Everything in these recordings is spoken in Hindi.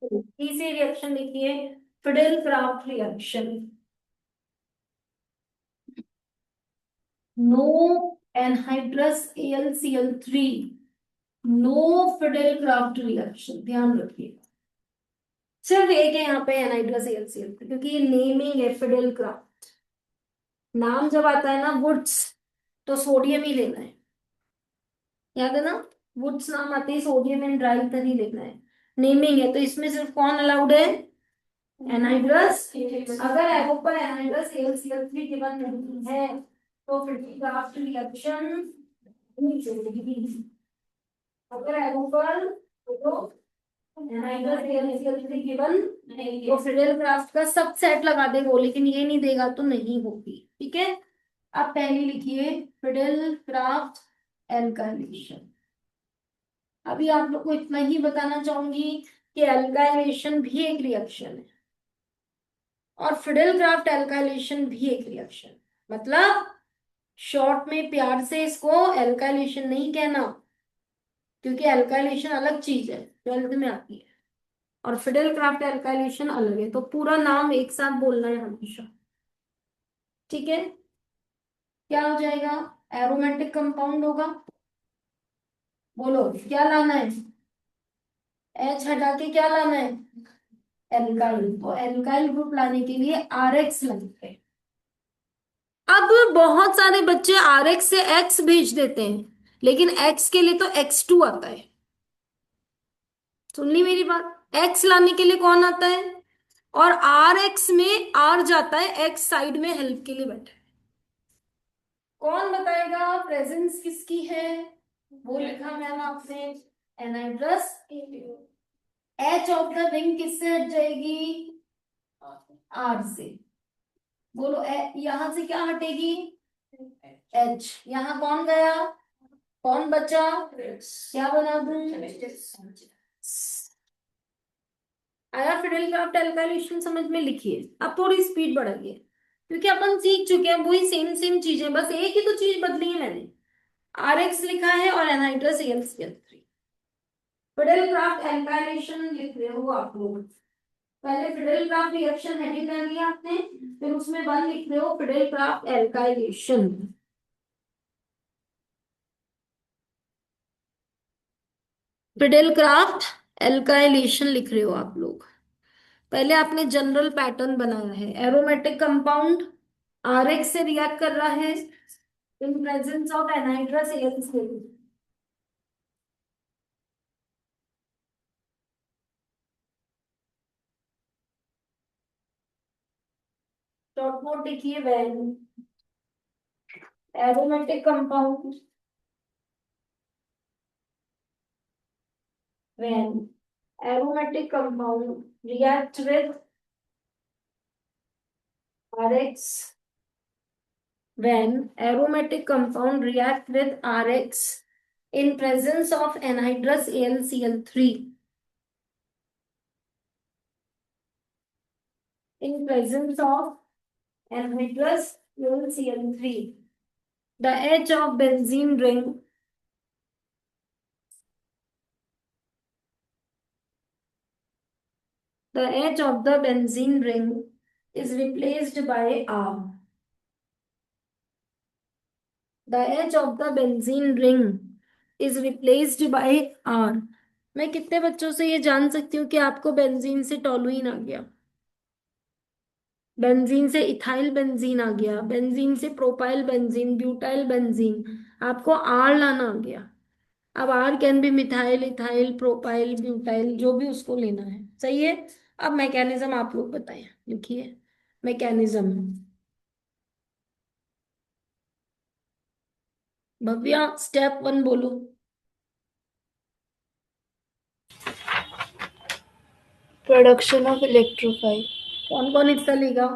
तीसरी रिएक्शन लिखिए, Friedel Crafts reaction. No anhydrous AlCl3, no Friedel Crafts reaction, ध्यान रखिए। सिर्फ एक है यहाँ पे एनहाइड्रस AlCl3, क्योंकि ये नेमिंग है फिडेल क्राफ्ट। नाम जब आता है ना वुड्स, तो सोडियम ही लेना है, याद है ना। वुड्स नाम आते ही सोडियम एंड ड्राई इथर ही लेना है। नेमिंग है, तो इसमें सिर्फ कौन अलाउड है, एनहाइड्रस। अगर एवोपर एनहाइड्रस AlCl3 गिवन नहीं है तो फिर क्राफ्ट रिएक्शन नहीं चलेगी। अगर एवोपर तो एनहाइड्रस AlCl3 गिवन तो फिडेल क्राफ्ट का सब सेट लगा देगा वो, लेकिन ये नहीं देगा तो नहीं होगी, ठीक है। अब पहली लिखिए, फिडेल क्राफ्ट एल्काइलेशन। अभी आप लोग को इतना ही बताना चाहूंगी कि एल्काइलेशन भी एक रिएक्शन है और फिडेल क्राफ्ट एल्काइलेशन भी एक रिएक्शन। मतलब शॉर्ट में प्यार से इसको एल्काइलेशन नहीं कहना, क्योंकि एल्काइलेशन अलग चीज है, ट्वेल्थ में आती है, और फिडेल क्राफ्ट एल्काइलेशन अलग है। तो पूरा नाम एक साथ बोलना है हमेशा, ठीक है। क्या हो जाएगा, एरोमेटिक कंपाउंड होगा। बोलो क्या लाना है, एच हटा के क्या लाना है, एल्काइल। तो एल्काइल ग्रुप लाने के लिए RX लगते हैं। अब बहुत सारे बच्चे RX से X भेज देते हैं, लेकिन X के लिए तो X2 आता है। सुन ली मेरी बात, X लाने के लिए कौन आता है, और RX में R जाता है, X साइड में हेल्प के लिए बैठा है। कौन बताएगा प्रेजेंस किसकी है, वो लिखा मैम आपने, एनाइड्रस। एच ऑफ द रिंग किससे हट जाएगी, R से। बोलो यहां से क्या हटेगी, H। यहाँ कौन गया, कौन बचा, क्या बना दूं, आया फिडेल क्राफ्ट एल्काइलेशन समझ में, लिखिए। अब थोड़ी स्पीड बढ़ाइए, क्योंकि अपन सीख चुके हैं वही सेम सेम चीजें, बस एक ही तो चीज बदली है मैंने। RX लिखा है और anhydrous AlCl3। Fidel Crafts alkylation लिख रहे हो आप लोग, पहले फिडेल क्राफ्ट रिएक्शन हेडिंग कर लिया आपने, फिर उसमें वन लिख रहे हो Fidel Crafts alkylation. Fidel Crafts alkylation लिख रहे हो आप लोग। पहले आपने जनरल पैटर्न बनाया है, एरोमेटिक कंपाउंड RX से रिएक्ट कर रहा है in presence of anhydrous AlCl। Short note लिखिए, when aromatic compound, when aromatic compound react with RX, when aromatic compound react with RX in presence of anhydrous AlCl3, in presence of anhydrous AlCl3, the H of benzene ring, the H of the benzene ring is replaced by R. The H of the benzene ring is replaced by R. मैं कितने बच्चों से ये जान सकती हूँ कि आपको बेंजीन से टोलुइन आ गया, बेंजीन से इथाइल बेंजीन आ गया, बेंजीन से प्रोपाइल बेंजीन, ब्यूटाइल बेंजीन, आपको आर लाना आ गया। अब R can be methyl, ethyl, propyl, butyl, जो भी उसको लेना है, सही है। अब मैकेनिज्म आप लोग बताएं, लिखिए मैकेनिज्म। भव्या स्टेप 1 बोलो। Production of electrophile. कौन कौन हिस्सा लेगा,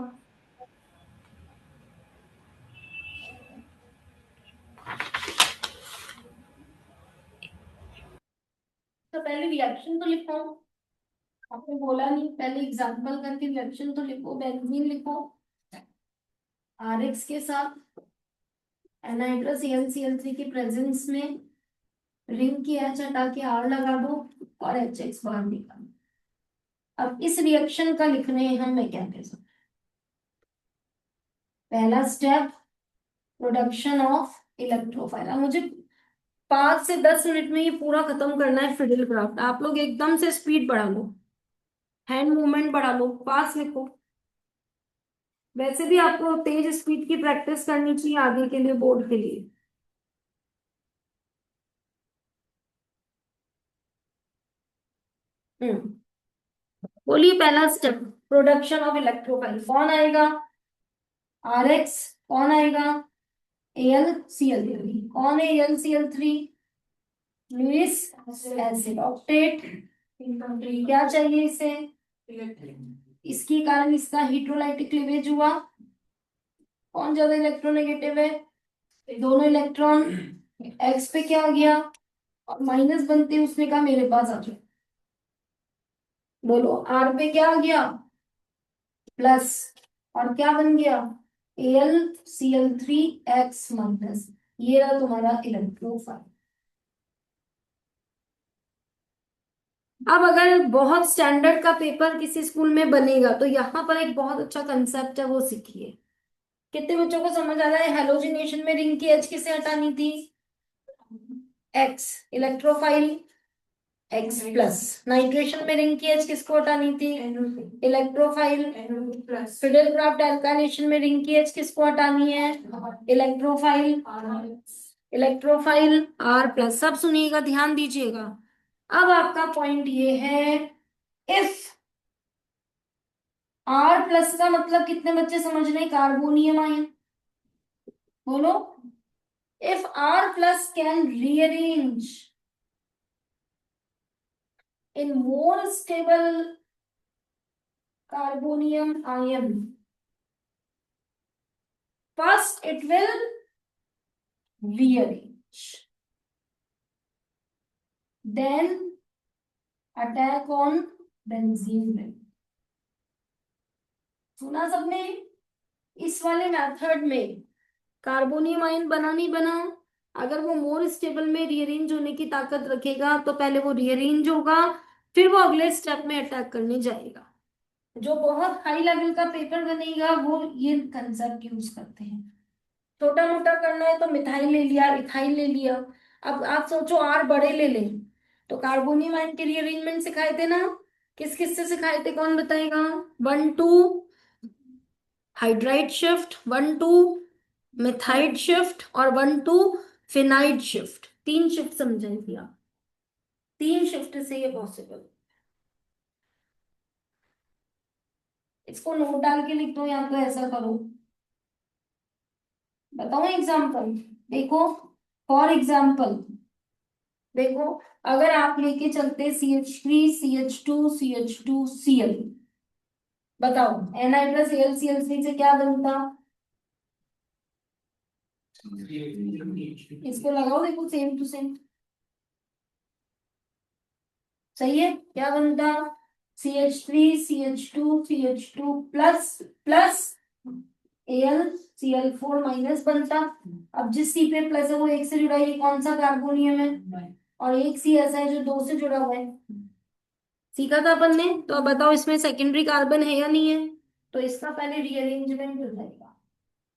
तो पहले रिएक्शन तो लिखो, आपने बोला नहीं, पहले एग्जांपल करके रिएक्शन तो लिखो। बेंजीन लिखो RX के साथ एनहाइड्रस AlCl3 के प्रेजेंस में, रिंग की H हटा के R लगा दो और HX बाहर निकालो। अब इस रिएक्शन का लिखने हम मैं क्या कह सकते, पहला स्टेप प्रोडक्शन ऑफ इलेक्ट्रोफाइल। अब मुझे 5 से 10 मिनट में ये पूरा खत्म करना है फिडल क्राफ्ट। आप लोग एकदम से स्पीड बढ़ा लो, हैंड मूवमेंट बढ़ा लो, पास लिखो। वैसे भी आपको तेज स्पीड की प्रैक्टिस करनी चाहिए आगे के लिए, बोर्ड के लिए। बोलिए पहला स्टेप प्रोडक्शन ऑफ इलेक्ट्रोफाइल, कौन आएगा? R X. कौन आएगा? AlCl3। कौन है AlCl3? Lewis acid octet. क्या चाहिए इसे? इसके कारण इसका हेटेरोलाइटिक क्लीवेज हुआ। कौन ज्यादा इलेक्ट्रोनेगेटिव है? दोनों इलेक्ट्रॉन। एक्स पे क्या आ गया? और माइनस बनते उसने कहा मेरे पास आ जाओ। बोलो आर पे क्या आ गया? प्लस। और क्या बन गया? AlCl3X-। ये रहा तुम्हारा इलेक्ट्रोफाइल। अब अगर बहुत स्टैंडर्ड का पेपर किसी स्कूल में बनेगा तो यहाँ पर एक बहुत अच्छा कंसेप्ट है, वो सीखिए। कितने बच्चों को समझ आ रहा है? हेलोजिनेशन में रिंग की एच किसे हटानी थी? X. Electrophile X plus. Nitration में रिंग की एच किसको हटानी थी? इलेक्ट्रोफाइल। फिडेल क्राफ्ट एल्काइलेशन में रिंग की एच किसको हटानी है? इलेक्ट्रोफाइल। Electrophile R plus. सब सुनिएगा, ध्यान दीजिएगा। अब आपका पॉइंट ये है, इफ आर प्लस का मतलब कितने बच्चे समझ रहे हैं? Carbonium ion. बोलो if R plus can rearrange in more stable carbonium ion, first it will rearrange, then attack on benzene ring। सुना सबने? इस वाले मेथड में कार्बोनियम आयन बना नहीं बना, अगर वो मोर स्टेबल में रीअरेंज होने की ताकत रखेगा तो पहले वो रीअरेंज होगा, फिर वो अगले स्टेप में अटैक करने जाएगा। जो बहुत हाई लेवल का पेपर बनेगा वो ये कंसेप्ट यूज करते हैं। छोटा मोटा करना है तो मिथाइल ले लिया, इथाइल ले लिया। अब आप सोचो आर बड़े ले लें तो कार्बोनियम आयन के रीअरेंजमेंट सिखाए थे ना? किस किस से सिखाए थे, कौन बताएगा? 1 2 हाइड्राइड शिफ्ट, 1 2 मिथाइड शिफ्ट, और 1 2 फिनाइड शिफ्ट। 3 शिफ्ट समझेंगे आप, 3 शिफ्ट से ये पॉसिबल। इसको नोट डाल के लिख दो या तो ऐसा करो। बताओ एग्जाम्पल। देखो फॉर एग्जाम्पल, देखो अगर आप लेके चलते CH3 CH2 CH2Cl, बताओ Ni+AlCl3 से क्या बनता? इसको लगाओ, देखो सेम टू सेम सही है। क्या बनता? CH3 CH2 CH2 plus plus AlCl4 बनता। अब जिस C पे प्लस है वो एक से जुड़ा है, ये कौन सा कार्बोनियम है? और एक C ऐसा है जो दो से जुड़ा हुआ है। सीखा था अपन ने, तो अब बताओ इसमें सेकेंडरी कार्बन है या नहीं है? तो इसका पहले रीअरेंजमेंट हो जाएगा।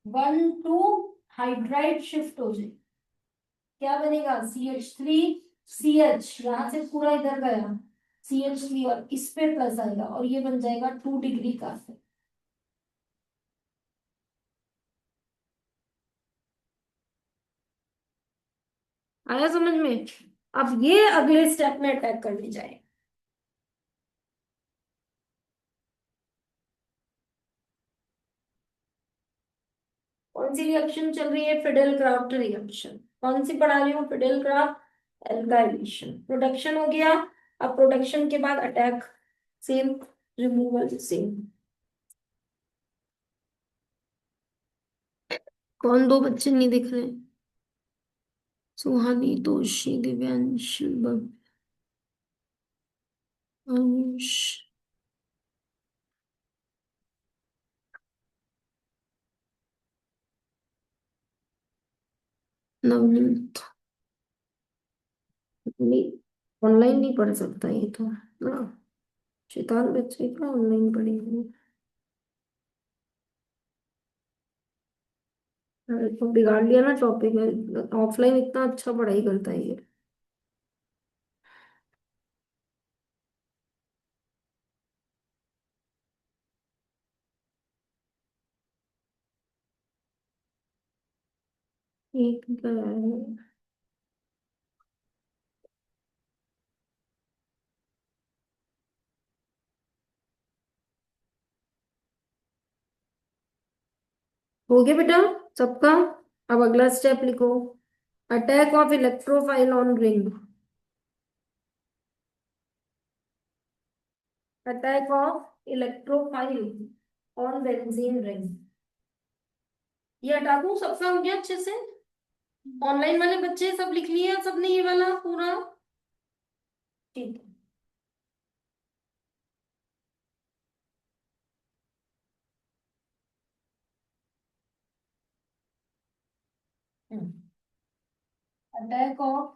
1 2 हाइड्राइड शिफ्ट हो जाए, क्या बनेगा? CH3CH, यहां से पूरा इधर गया CH3 और इस पे प्लस आएगा और ये बन जाएगा 2 डिग्री कार्बन। आया समझ में? अब ये अगले स्टेप में अटैक करने जाए। कौन सी रिएक्शन चल रही है? Friedel Crafts reaction. कौन सी पढ़ा रही हूँ? Friedel Crafts alkylation. प्रोडक्शन हो गया। अब प्रोडक्शन के बाद अटैक सेम, रिमूवल सेम। कौन दो बच्चे नहीं दिख रहे? सुहानी, दोषी, दिव्यांश, अंश, नवनीत। नहीं, ऑनलाइन नहीं पढ़ सकता ये तो ना। शैतान बच्चे क्या ऑनलाइन पढ़ेंगे। अरे तो बिगाड़ लिया ना टॉपिक में, ऑफलाइन इतना अच्छा पढ़ाई करता है ये। एक क्या है। हो गया बेटा सबका। अब अगला स्टेप लिखो। Attack of electrophile on ring. Attack of electrophile on benzene ring. ये हटा दूं, सबका हो गया अच्छे से। ऑनलाइन वाले बच्चे सब लिख लिए सबने ये वाला पूरा। ठीक है। Attack of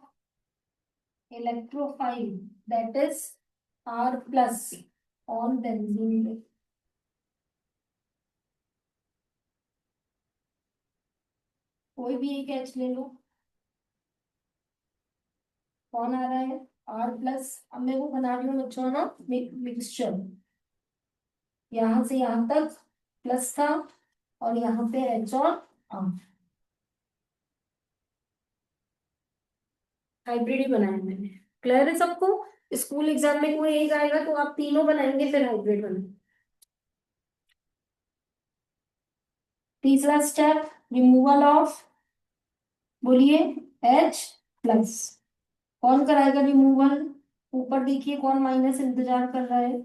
electrophile that is R plus on benzene ring. कोई भी एक एच ले लो। कौन आ रहा है। R plus. अब मैं वो बना रही हूँ बच्चों ना मिक्सचर। यहाँ से यहाँ तक प्लस था, और यहाँ पे एच और R। हाइब्रिड ही बनाया मैंने। क्लियर है सबको। स्कूल एग्जाम में कोई एक आएगा तो आप तीनों बनाएंगे फिर हाइब्रिड बनाएंगे। तीसरा स्टेप, रिमूवल ऑफ, बोलिए, H प्लस। कौन कराएगा रिमूवल। ऊपर देखिए कौन माइनस इंतजार कर रहा है।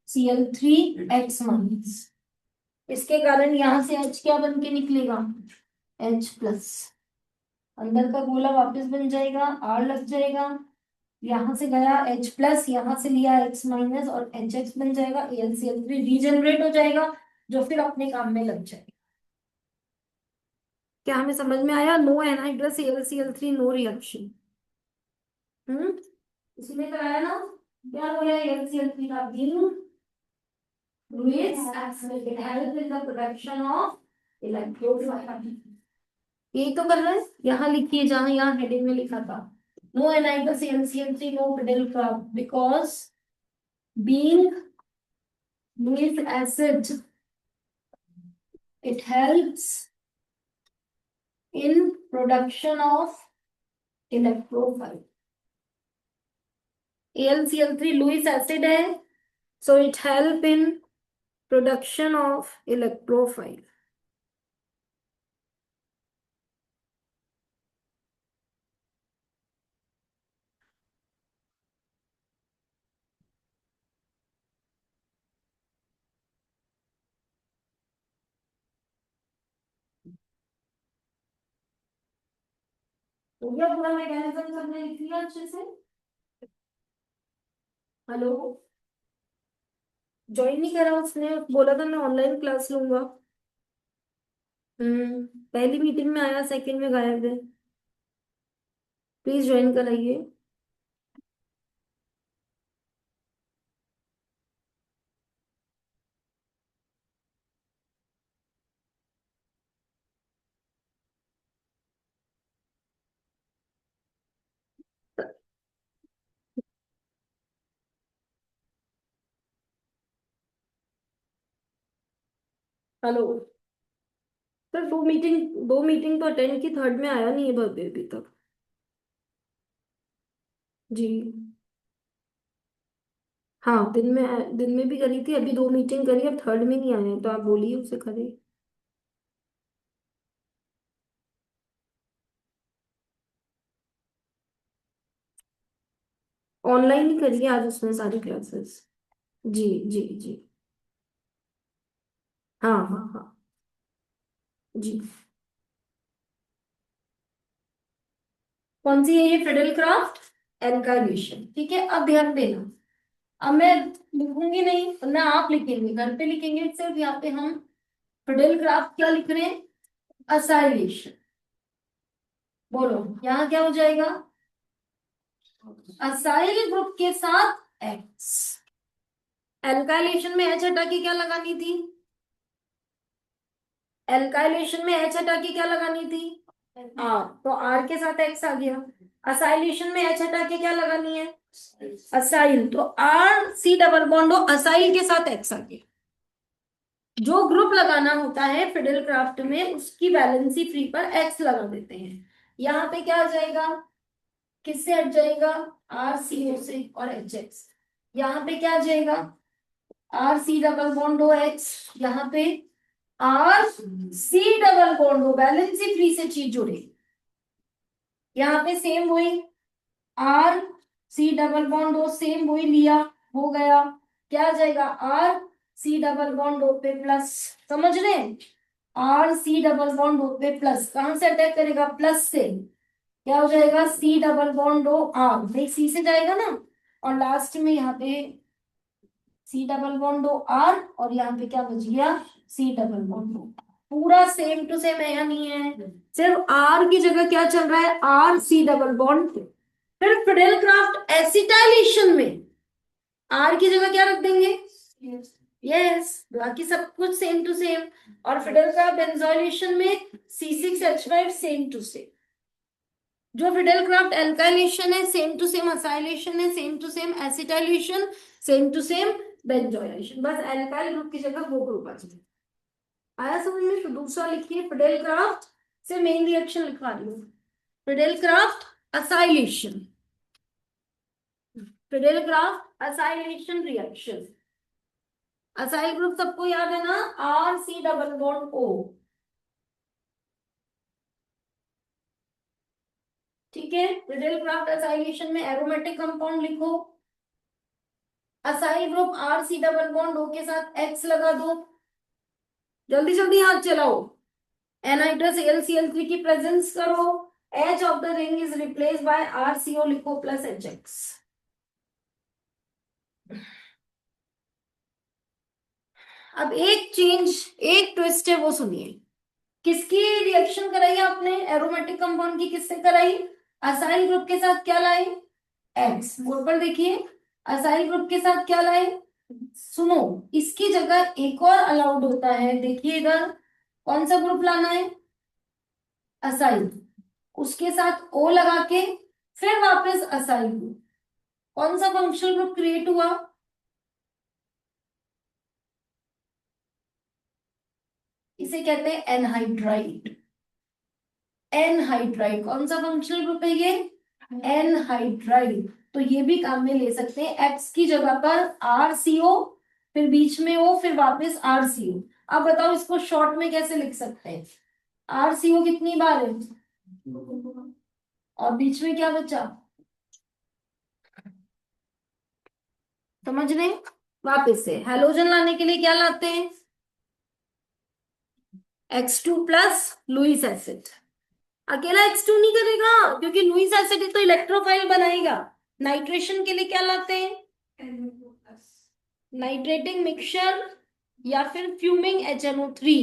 Cl3 X minus. इसके कारण यहां से H क्या बन के निकलेगा, H प्लस। अंदर का गोला वापस बन जाएगा, R लग जाएगा। यहाँ से गया H प्लस, यहाँ से लिया X माइनस और HX बन जाएगा। AlCl3 रीजनरेट हो जाएगा, जो फिर अपने काम में लग जाएगा। क्या हमें समझ में आया। No anhydrous AlCl3 no reaction. इसी में कराया ना। क्या हो गया AlCl3 का बिन Lewis acid, it helps in the production of electrophile। यही तो कर रहे हैं। यहाँ लिखिए जहां यहाँ हेडिंग में लिखा था, no anhydrous AlCl3 no Friedel Crafts because being Lewis acid it helps in production of electrophile। AlCl3 Lewis acid है, so it help in production of electrophile। तो क्या पूरा मैकेनिज्म सबने लिख लिया अच्छे से। हेलो। ज्वाइन नहीं करा उसने, बोला था मैं ऑनलाइन क्लास लूंगा। पहली मीटिंग में आया, सेकंड में गायब है। प्लीज ज्वाइन कराइए। हेलो। सर दो मीटिंग तो अटेंड की, थर्ड में आया नहीं है भव्य अभी तक। जी। हाँ दिन में भी करी थी, अभी दो मीटिंग करी, अब थर्ड में नहीं आए हैं, तो आप बोलिए उसे करे। ऑनलाइन ही करिए आज उसने सारी क्लासेस। जी जी जी। हाँ हाँ हाँ। जी। कौन सी है ये, फिडेल क्राफ्ट एल्काइलेशन। ठीक है, अब ध्यान देना। अब मैं लिखूंगी नहीं, वरना आप लिखेंगे, घर पे लिखेंगे सिर्फ। यहाँ पे हम फिडेल क्राफ्ट क्या लिख रहे हैं, असाइलेशन। बोलो यहाँ क्या हो जाएगा, असाइल ग्रुप के साथ X। एल्काइलेशन में H हटा के क्या लगानी थी? एल्काइलेशन में H हटा के क्या लगानी थी? R। तो R के साथ X आ गया। असाइलेशन में H हटा के क्या लगानी है? असाइल। तो R C डबल बॉन्ड हो असाइल के साथ X आ गया। जो ग्रुप लगाना होता है फिडेल क्राफ्ट में उसकी वैलेंसी फ्री पर X लगा देते हैं। यहाँ पे क्या आ जाएगा? किससे हट जाएगा? आर सी ओ से और एच एक्स। यहाँ पे क्या आ जाएगा? R C double bond O X. यहाँ पे आर सी डबल बॉन्ड हो वैलेंसी फ्री से चीज जुड़े। यहाँ पे सेम वही आर सी डबल बॉन्ड हो सेम वही लिया हो गया। क्या आ जाएगा? R C double bond O पे प्लस। समझ रहे हैं? R C double bond O पे प्लस कहां से अटैक करेगा? प्लस से। क्या हो जाएगा? C double bond O R नहीं सी से जाएगा ना। और लास्ट में यहाँ पे C double bond O R और यहाँ पे क्या बच गया? C double bond O. पूरा सेम टू सेम है या नहीं है? सिर्फ आर की जगह क्या चल रहा है? R C double bond. फिर फिडेल क्राफ्ट एसिटाइलेशन में आर की जगह क्या रख देंगे? यस। बाकी सब कुछ सेम टू सेम। और फिडेल क्राफ्ट बेंजोइलेशन में C6H5 सेम टू सेम। जो फिडेल क्राफ्ट एल्काइलेशन है सेम टू सेम असाइलेशन है same to same acetylation same to same benzoylation. बस एल्काइल ग्रुप की जगह वो ग्रुप आ जाए। आया समझ में? तो दूसरा लिखिए फिडेल क्राफ्ट से मेन रिएक्शन लिखवा रही हूँ। Friedel Crafts acylation. Friedel Crafts acylation reaction. Acyl group सबको याद है ना? R C double bond O. ठीक है। फिडेल क्राफ्ट असाइलेशन में एरोमेटिक कंपाउंड लिखो। Acyl group R C double bond O के साथ एक्स लगा दो। जल्दी जल्दी हाथ चलाओ। एनहाइड्रस AlCl3 की प्रेजेंस करो। H of the ring is replace by RCO लिखो प्लस HX। अब एक चेंज एक ट्विस्ट है वो सुनिए। किसकी रिएक्शन कराई आपने? एरोमेटिक कंपाउंड की। किससे कराई? असाइल ग्रुप के साथ क्या लाए? एक्स। बोर्ड पर देखिए। असाइल ग्रुप के साथ क्या लाए? सुनो। इसकी जगह एक और अलाउड होता है। देखिए इधर कौन सा ग्रुप लाना है? असाइल। उसके साथ ओ लगा के फिर वापस असाइल ग्रुप। कौन सा फंक्शनल ग्रुप क्रिएट हुआ? इसे कहते हैं एनहाइड्राइड। एनहाइड्राइड कौन सा फंक्शनल ग्रुप है ये? एनहाइड्राइड। तो ये भी काम में ले सकते हैं। एक्स की जगह पर RCO फिर बीच में O फिर वापस RCO। अब बताओ इसको शॉर्ट में कैसे लिख सकते हैं? RCO कितनी बार है? और बीच में क्या बचा? समझ रहे हैं? वापस से हैलोजन लाने के लिए क्या लाते हैं? X2 plus Lewis acid. अकेला X2 नहीं करेगा क्योंकि लुईस एसिड तो इलेक्ट्रोफाइल बनाएगा। नाइट्रेशन के लिए क्या लाते हैं? नाइट्रेटिंग मिक्सचर या फिर fuming HNO3।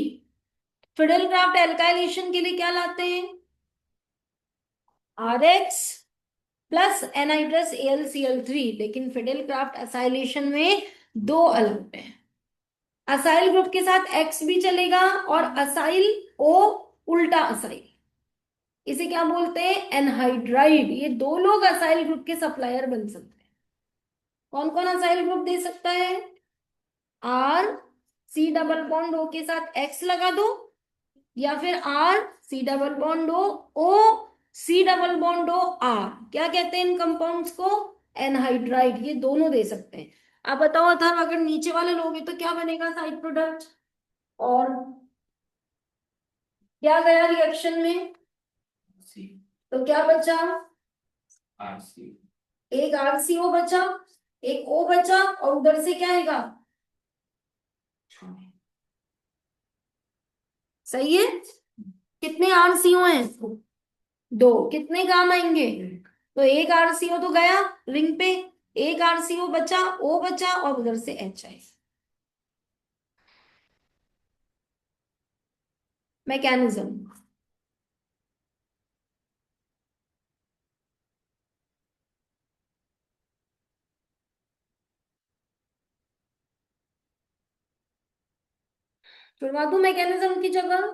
Fidel Crafts alkylation के लिए क्या लाते हैं? RX plus anhydrous AlCl3। लेकिन फिडेल क्राफ्ट असाइलेशन में दो अलग है। असाइल ग्रुप के साथ X भी चलेगा और असाइल O उल्टा असाइल। इसे क्या बोलते हैं? एनहाइड्राइड। ये दो लोग असाइल ग्रुप के सप्लायर बन सकते हैं। कौन कौन असाइल ग्रुप दे सकता है? R C double bond O के साथ एक्स लगा दो या फिर R C double bond O C double bond O R. क्या कहते हैं इन कंपाउंड्स को? एनहाइड्राइड। ये दोनों दे सकते हैं। अब बताओ अथर अगर नीचे वाले लोगे तो क्या बनेगा साइड प्रोडक्ट? और क्या गया रिएक्शन में? तो क्या बचा? एक RCO बचा एक O बचा और उधर से क्या आएगा? सही है। कितने RCO हैं? दो। कितने काम आएंगे? तो एक RCO तो गया रिंग पे। एक RCO बचा O बचा और उधर से H आए। मैकेनिज्म। छुड़वा दूं मैकेनिज्म की जगह,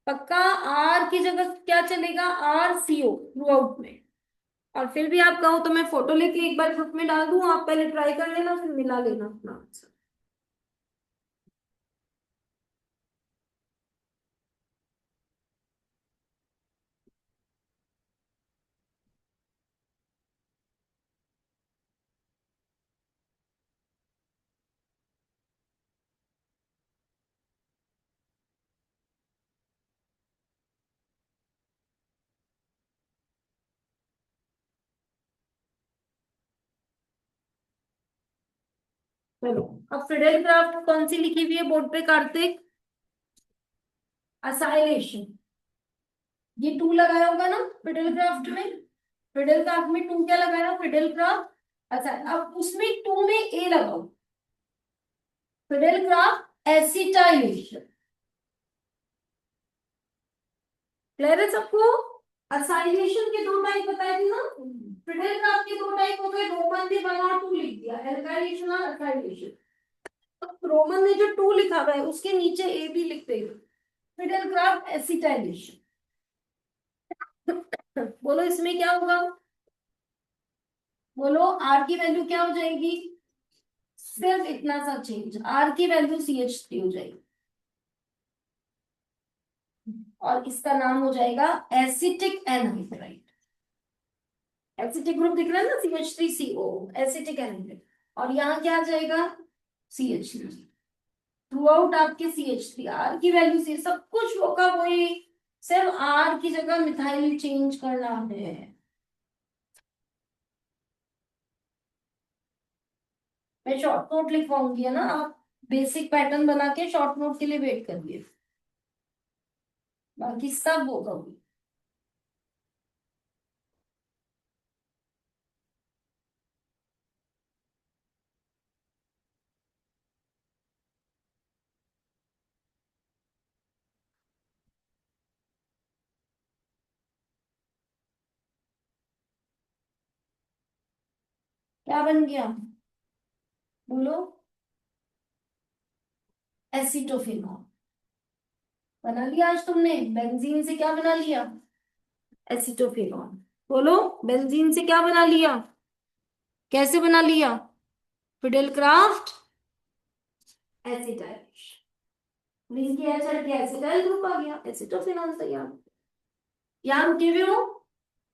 पक्का आर की जगह क्या चलेगा, आर सी ओ थ्रू आउट में। और फिर भी आप कहो तो मैं फोटो लेके एक बार ग्रुप में डाल दूं, आप पहले ट्राई कर लेना फिर मिला लेना अपना आंसर। चलो, अब फिडेल क्राफ्ट कौन सी लिखी हुई है बोर्ड पे कार्तिक, असाइलेशन, ये टू लगाया होगा ना फिडेल क्राफ्ट में, फिडेल क्राफ्ट में टू क्या लगाया, फिडेल क्राफ्ट। अच्छा, अब उसमें टू में ए लगाओ, फिडेल क्राफ्ट एसिटाइलेशन। क्लियर है सबको। असाइलेशन के दो टाइप बताए थे ना, फिडेल क्राफ्ट के दो टाइप हो गए, रोमन ने वन और टू लिख दिया, एल्काइलेशन और असाइलेशन। रोमन ने जो टू लिखा हुआ है उसके नीचे ए भी लिख देगा, फिडेल क्राफ्ट एसिटाइलेशन। बोलो इसमें क्या होगा, बोलो आर की वैल्यू क्या हो जाएगी, सिर्फ इतना सा चेंज, आर की वैल्यू CH3 हो जाएगी और इसका नाम हो जाएगा एसिटिक एनहाइड्राइड। एसिटिक ग्रुप दिख रहा है ना, CH3CO, एसिटिक एनहाइड्राइड। और यहाँ क्या आ जाएगा, CH3 थ्रू आउट, आपके CH3, आर की वैल्यू से सब कुछ होगा वही, सिर्फ आर की जगह मिथाइल चेंज करना है। मैं शॉर्ट नोट लिखवाऊंगी है ना, आप बेसिक पैटर्न बना के शॉर्ट नोट के लिए वेट करिए, बाकी सब होगा वही। क्या बन गया, बोलो, एसिटोफिनॉल बना लिया आज तुमने, बेंजीन से क्या बना लिया, एसिटोफिनॉल। बोलो, बेंजीन से क्या बना लिया, कैसे बना लिया, फिडेल क्राफ्ट एसिटाइलेशन, मीन की एच हट गया, एसिटाइल ग्रुप आ गया, एसिटोफिनॉल तैयार। यहाँ रुके हुए हो,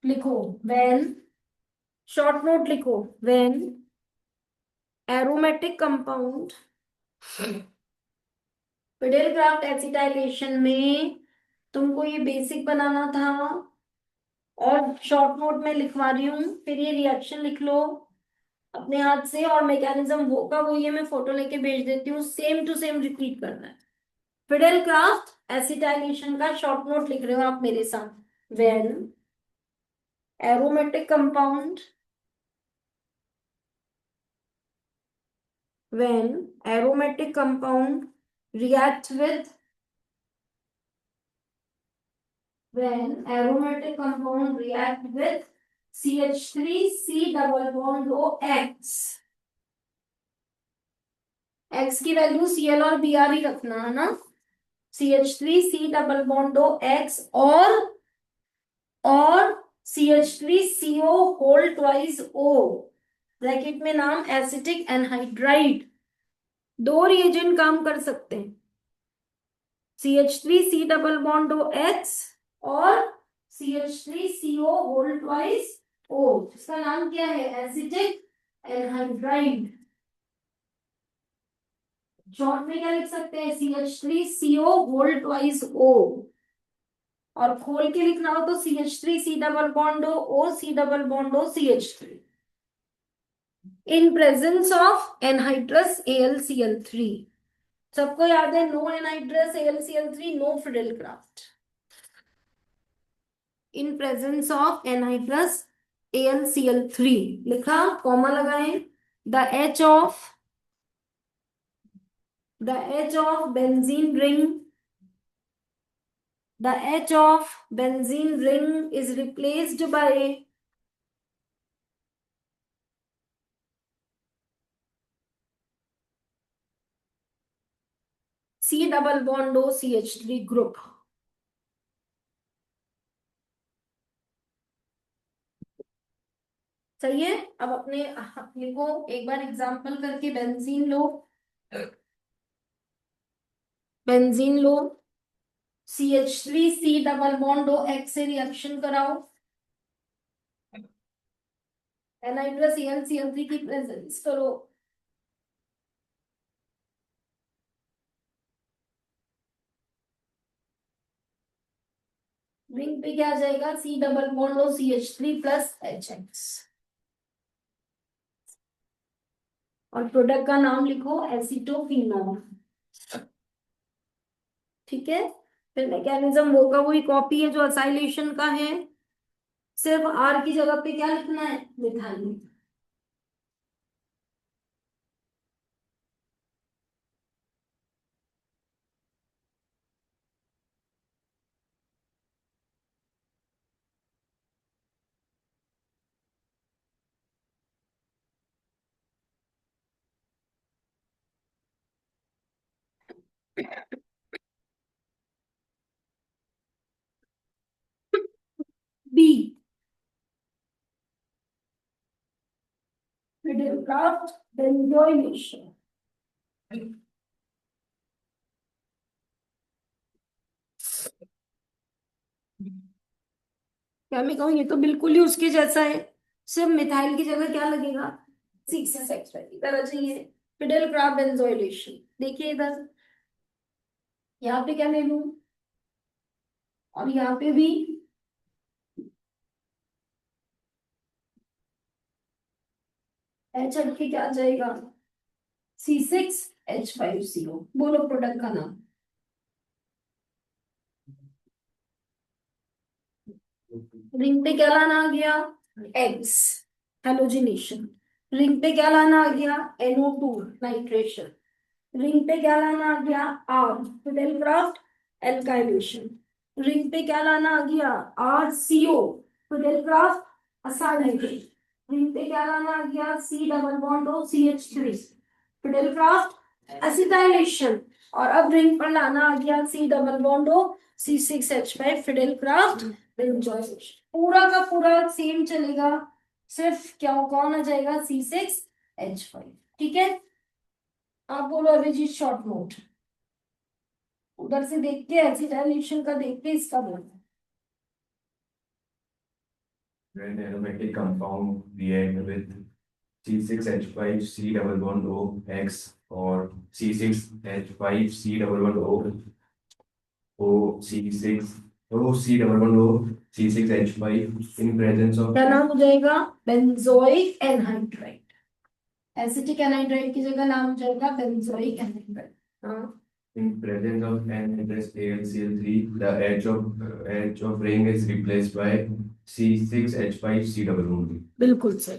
लिखो व्हेन, शॉर्ट नोट लिखो, when aromatic compound, Fidel Crafts acetylation में तुमको ये बेसिक बनाना था, और शॉर्ट नोट में लिखवा रही हूँ, फिर ये रिएक्शन लिख लो अपने हाथ से, और मैकेनिज्म वो का वो ये मैं फोटो लेके भेज देती हूँ, सेम टू सेम रिपीट करना है। फिडेल क्राफ्ट एसिटाइलेशन का शॉर्ट नोट लिख रहे हो आप मेरे साथ, when aromatic compound, when aromatic compound react with, when aromatic compound react with CH3 C double bond O X, X की वैल्यू Cl और Br ही रखना है ना, CH3 C double bond O X और CH3 CO whole twice O, bracket में नाम एसिटिक एनहाइड्राइड। दो रिएजेंट काम कर सकते हैं, CH3 C double bond O X और CH3 CO whole twice O, इसका नाम क्या है, एसिटिक एनहाइड्राइड। शॉर्ट में क्या लिख सकते हैं, CH3 CO whole twice O, और खोल के लिखना हो तो CH3 C double bond O C double bond O CH3 in presence of anhydrous AlCl3। सबको याद है, no anhydrous AlCl3 no Friedel Crafts, in presence of anhydrous AlCl3 लिखा, कॉमा लगाएं, the H of benzene ring, the H of benzene ring is replaced by C double bond O CH3 group. सही है। अब अपने को एक बार एग्जांपल करके बेंजीन लो, बेंजीन लो, CH3 C double bond O X से रिएक्शन कराओ, एनहाइड्रस Cl की प्रेजेंस करो, रिंग पे क्या आ जाएगा, C double bond O CH3 plus HX, और प्रोडक्ट का नाम लिखो एसीटोफिनोल। ठीक है। फिर मैकेनिज्म वो का वही कॉपी है जो असाइलेशन का है, सिर्फ R की जगह पे क्या लिखना है, मिथाइल। B, Fidelkraft benzoylation। क्या मैं कहूँ, ये तो बिल्कुल ही उसके जैसा है, सिर्फ मिथाइल की जगह क्या लगेगा, सिक्स एक्सट्रा की तरह चाहिए। फिडेलक्राफ्ट बेंजोइलेशन, देखिए इधर, यहाँ पे क्या ले लूं, और यहाँ पे भी एच हट के क्या आ जाएगा, C6H5CO। बोलो प्रोडक्ट का नाम। रिंग पे क्या लाना आ गया, एग्स, हेलोजिनेशन। रिंग पे क्या लाना आ गया, NO2 नाइट्रेशन। रिंग पे क्या लाना आ गया, R फिडेलक्राफ्ट एल्काइलेशन। रिंग पे क्या लाना आ गया, RCO फिडेलक्राफ्ट असाइलेशन। रिंग पे क्या लाना आ गया, C double bond O CH3 Friedel Crafts acetylation. और अब रिंग पर लाना आ गया C double bond O C6H5 Friedel Crafts benzoylation. पूरा का पूरा सेम चलेगा, सिर्फ क्या कौन आ जाएगा, C6H5। ठीक है। आप बोलो अभिजीत शॉर्ट नोट, उधर से देख के एसिटाइलेशन का देख के इसका बोलो। When aromatic compound react with C6H5 C double bond O X or C6H5 C double bond O C6 O C double bond O C6H5 in presence of क्या नाम हो जाएगा, बेंजोइक एनहाइड्राइड। एसिटिक एनहाइड्राइड की जगह नाम हो जाएगा बेंजोइक एनहाइड्राइड। हाँ, in presence of anhydrous AlCl3 the H of ring is replaced by C6H5 C double bond। बिल्कुल सही।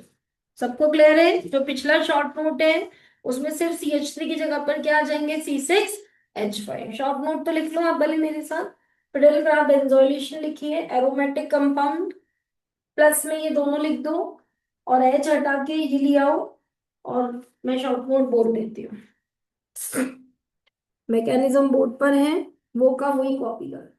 सबको क्लियर है, जो पिछला शॉर्ट नोट है उसमें सिर्फ CH3 की जगह पर क्या आ जाएंगे, C6H5। शॉर्ट नोट तो लिख लो आप भले मेरे साथ। फिडेलक्राफ्ट बेंजोइलेशन लिखिए, एरोमेटिक कंपाउंड, प्लस में ये दोनों लिख दो, और H हटा के ये ले आओ, और मैं शॉर्ट नोट बोल देती हूँ। मैकेनिज्म बोर्ड पर है, वो का वही कॉपी कर।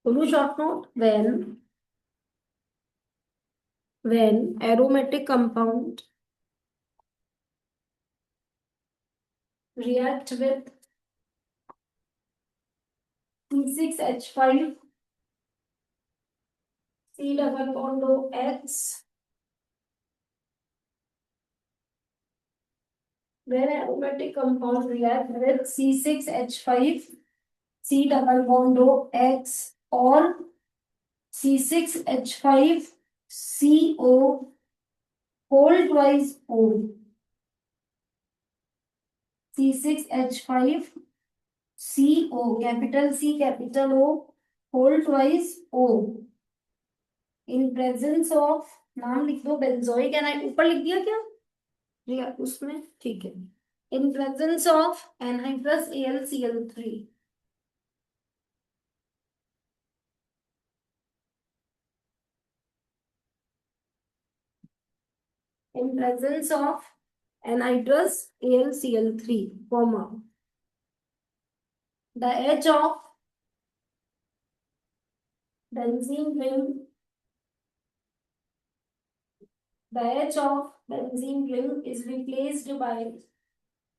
बोलो short note, when aromatic compound react with C6H5 C double bond OX, when aromatic compound react with C6H5 C double bond OX or C6H5CO whole twice O, C6H5 CO, capital C capital O, whole twice O, in presence of, नाम लिख दो बेंजोइक एनाइड, ऊपर लिख दिया क्या या उसमें, ठीक है, in presence of anhydrous AlCl3, in presence of anhydrous AlCl3, comma, the H of benzene ring, the H of benzene ring is replaced by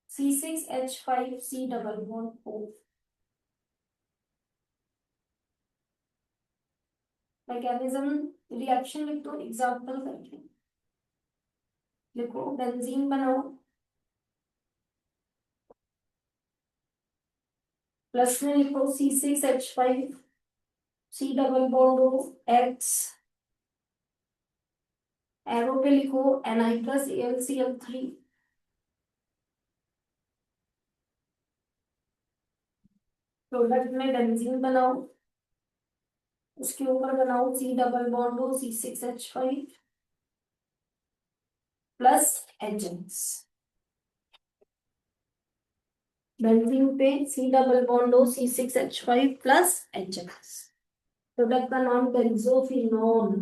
C6H5C double bond O. Mechanism reaction लिख दो एग्जाम्पल करके, लिखो बेंजीन बनाओ, प्लस में लिखो C6H5C double bond O X, arrow पे लिखो एनहाइड्रस AlCl3, प्रोडक्ट में बेंजीन बनाओ, उसके ऊपर बनाओ C double bond O C6H5 plus agents, benzene पे C double bond O C6H5 plus agents, product का नाम बेंजोफिनोन,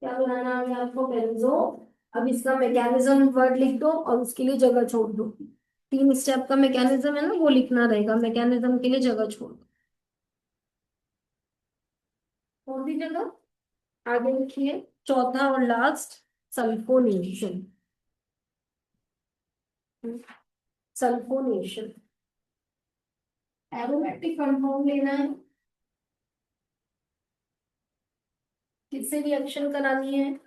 क्या बनाना है आपको, बेंजो। अब इसका मैकेनिज्म वर्ड लिख दो और उसके लिए जगह छोड़ दो, 3 स्टेप का मैकेनिज्म है ना, वो लिखना रहेगा, मैकेनिज्म के लिए जगह छोड़ दो, छोड़ दी जगह, आगे लिखिए चौथा और last, sulphonation, sulphonation, aromatic compound लेना है, किससे रिएक्शन करानी है,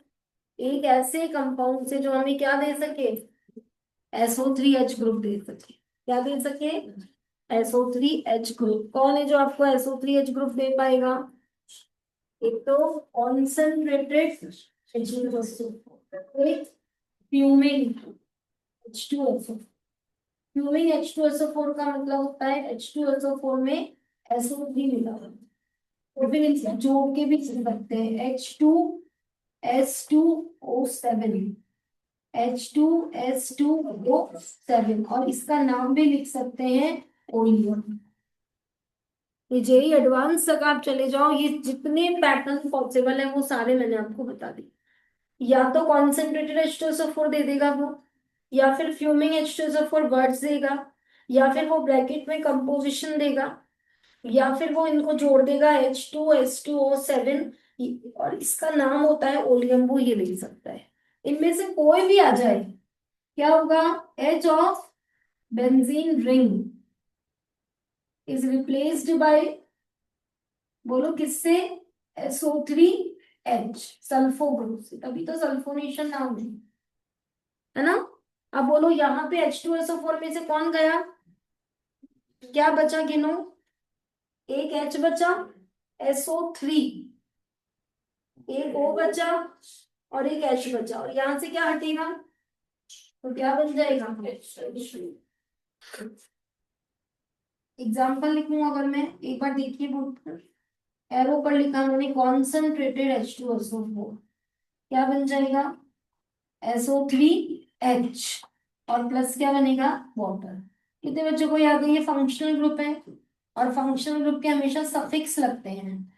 एक ऐसे कंपाउंड से जो हमें क्या दे सके, SO3H ग्रुप दे सके, क्या दे सके, SO3H ग्रुप। कौन है जो आपको SO3H ग्रुप दे पाएगा, एक तो concentrated fuming H2SO, fuming H2SO4 का मतलब होता है H2SO4 में SO3 मिला हुआ है, तो फिर इसे जोड़ के भी लिख सकते हैं H2S2O7, H2S2O7, और इसका नाम भी लिख सकते हैं ओलियम। ये जेई एडवांस तक आप चले जाओ, ये जितने पैटर्न पॉसिबल है वो सारे मैंने आपको बता दिए, या तो कॉन्सेंट्रेटेड H2SO4 दे देगा वो, या फिर फ्यूमिंग H2SO4 वर्ड्स देगा, या फिर वो ब्रैकेट में कंपोजिशन देगा, या फिर वो इनको जोड़ देगा H2S2O7, और इसका नाम होता है ओलियम, वो ये ले सकता है, इनमें से कोई भी आ जाए, क्या होगा, H of benzene ring is replaced by, बोलो किससे, SO3H, सल्फो ग्रुप से, तभी तो सल्फोनेशन नाम है ना। अब बोलो यहाँ पे H2SO4 में से कौन गया, क्या बचा, गिनो, एक H बचा, SO3, एक O बचा और एक H बचा, और यहाँ से क्या हटेगा, तो क्या बन जाएगा, एग्जाम्पल लिखूं अगर मैं, एक बार देखिए बोर्ड पर, एरो पर लिखा मैंने कॉन्सेंट्रेटेड H2SO4, क्या बन जाएगा, SO3H, और प्लस क्या बनेगा, वाटर। कितने बच्चों को याद है ये फंक्शनल ग्रुप है, और फंक्शनल ग्रुप के हमेशा सफिक्स लगते हैं,